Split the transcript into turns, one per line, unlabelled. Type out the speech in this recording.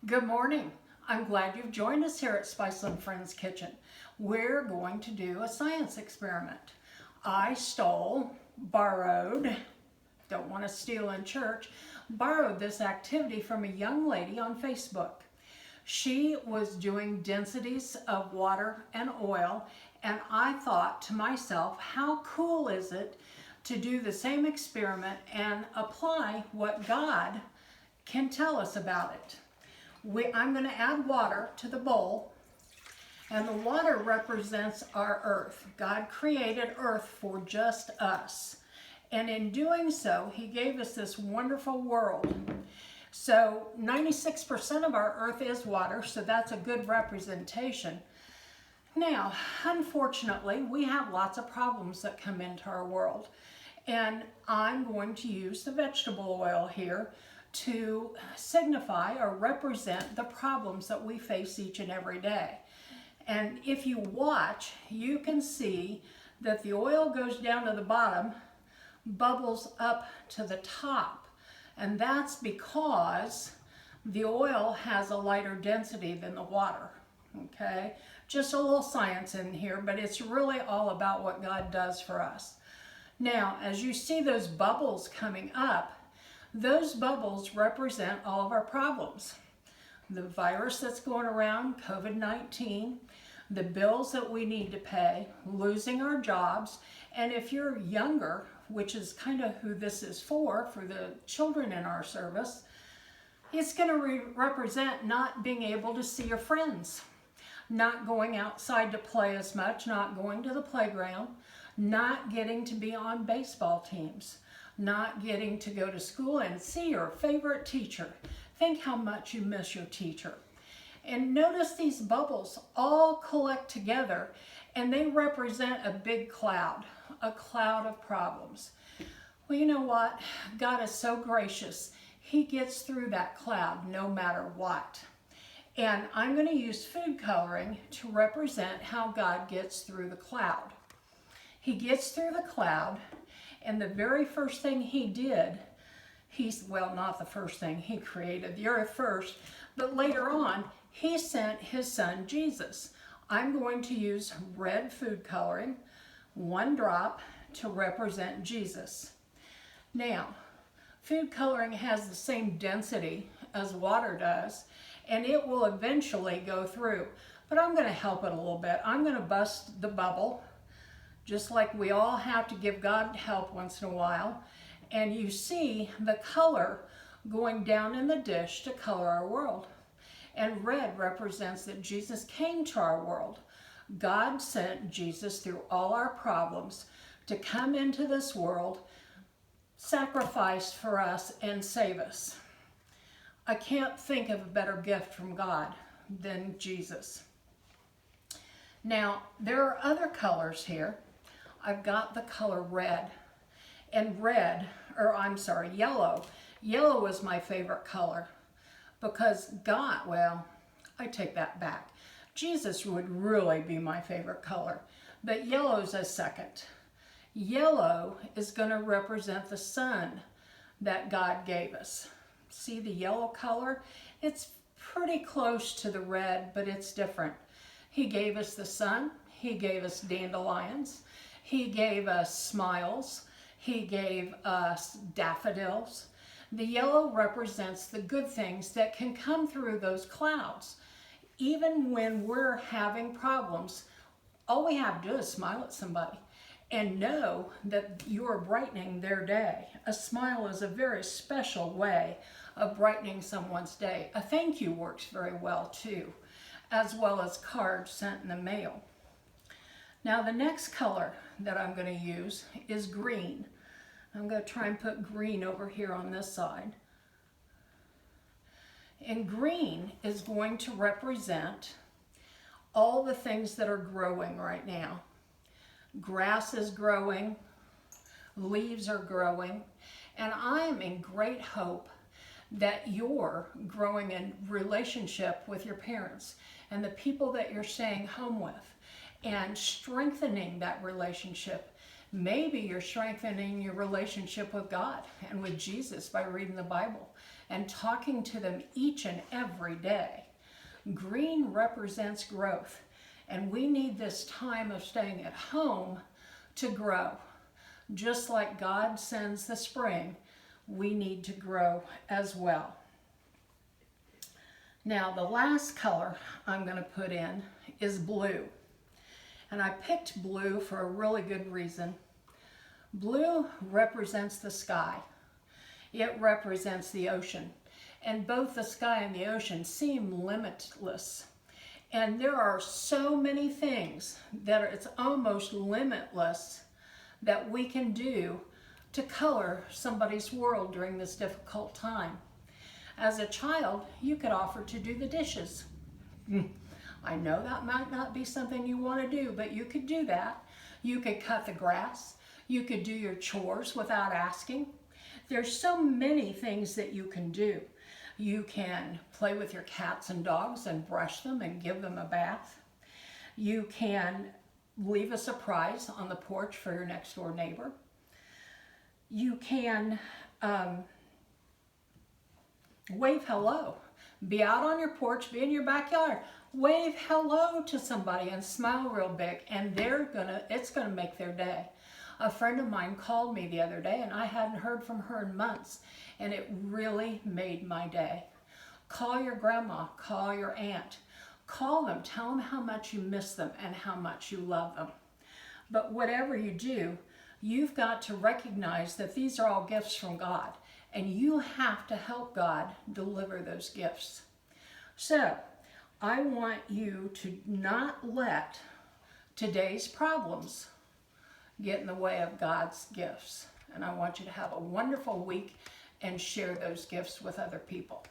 Good morning. I'm glad you've joined us here at Spiceland Friends Kitchen. We're going to do a science experiment. I borrowed, don't want to steal in church, borrowed this activity from a young lady on Facebook. She was doing densities of water and oil, and I thought to myself, how cool is it to do the same experiment and apply what God can tell us about it. I'm going to add water to the bowl, and the water represents our earth. God created earth for just us, and in doing so, he gave us this wonderful world. So 96% of our earth is water, so that's a good representation. Now, unfortunately, we have lots of problems that come into our world, and I'm going to use the vegetable oil here to signify or represent the problems that we face each and every day. And if you watch, you can see that the oil goes down to the bottom, bubbles up to the top. And that's because the oil has a lighter density than the water, okay? Just a little science in here, but it's really all about what God does for us. Now, as you see those bubbles coming up, those bubbles represent all of our problems. The virus that's going around, COVID-19, the bills that we need to pay, losing our jobs, and if you're younger, which is kind of who this is for the children in our service, it's going to represent not being able to see your friends, not going outside to play as much, not going to the playground, not getting to be on baseball teams, not getting to go to school and see your favorite teacher. Think how much you miss your teacher. And notice these bubbles all collect together, and they represent a big cloud, a cloud of problems. Well, you know what? God is so gracious. He gets through that cloud no matter what. And I'm going to use food coloring to represent how God gets through the cloud. He gets through the cloud, and the very first thing he did, well, not the first thing, he created the earth first, but later on, he sent his son Jesus. I'm going to use red food coloring, 1 drop, to represent Jesus. Now, food coloring has the same density as water does, and it will eventually go through, but I'm going to help it a little bit. I'm going to bust the bubble, just like we all have to give God help once in a while. And you see the color going down in the dish to color our world. And red represents that Jesus came to our world. God sent Jesus through all our problems to come into this world, sacrifice for us, and save us. I can't think of a better gift from God than Jesus. Now, there are other colors here. I've got the color red, and yellow. Yellow is my favorite color because God, well, I take that back. Jesus would really be my favorite color, but yellow's a second. Yellow is going to represent the sun that God gave us. See the yellow color? It's pretty close to the red, but it's different. He gave us the sun. He gave us dandelions. He gave us smiles. He gave us daffodils. The yellow represents the good things that can come through those clouds. Even when we're having problems, all we have to do is smile at somebody and know that you're brightening their day. A smile is a very special way of brightening someone's day. A thank you works very well too, as well as cards sent in the mail. Now the next color that I'm going to use is green. I'm going to try and put green over here on this side. And green is going to represent all the things that are growing right now. Grass is growing, leaves are growing, and I am in great hope that you're growing in relationship with your parents and the people that you're staying home with, and strengthening that relationship. Maybe you're strengthening your relationship with God and with Jesus by reading the Bible and talking to them each and every day. Green represents growth, and we need this time of staying at home to grow. Just like God sends the spring, we need to grow as well. Now, the last color I'm going to put in is blue. And I picked blue for a really good reason. Blue represents the sky. It represents the ocean. And both the sky and the ocean seem limitless. And there are so many things that it's almost limitless that we can do to color somebody's world during this difficult time. As a child, you could offer to do the dishes. I know that might not be something you want to do, but you could do that. You could cut the grass. You could do your chores without asking. There's so many things that you can do. You can play with your cats and dogs and brush them and give them a bath. You can leave a surprise on the porch for your next door neighbor. You can wave hello. Be out on your porch, be in your backyard. Wave hello to somebody and smile real big, and it's gonna make their day. A friend of mine called me the other day, and I hadn't heard from her in months, and it really made my day. Call your grandma, call your aunt. Call them, tell them how much you miss them and how much you love them. But whatever you do, you've got to recognize that these are all gifts from God, and you have to help God deliver those gifts. So, I want you to not let today's problems get in the way of God's gifts. And I want you to have a wonderful week and share those gifts with other people.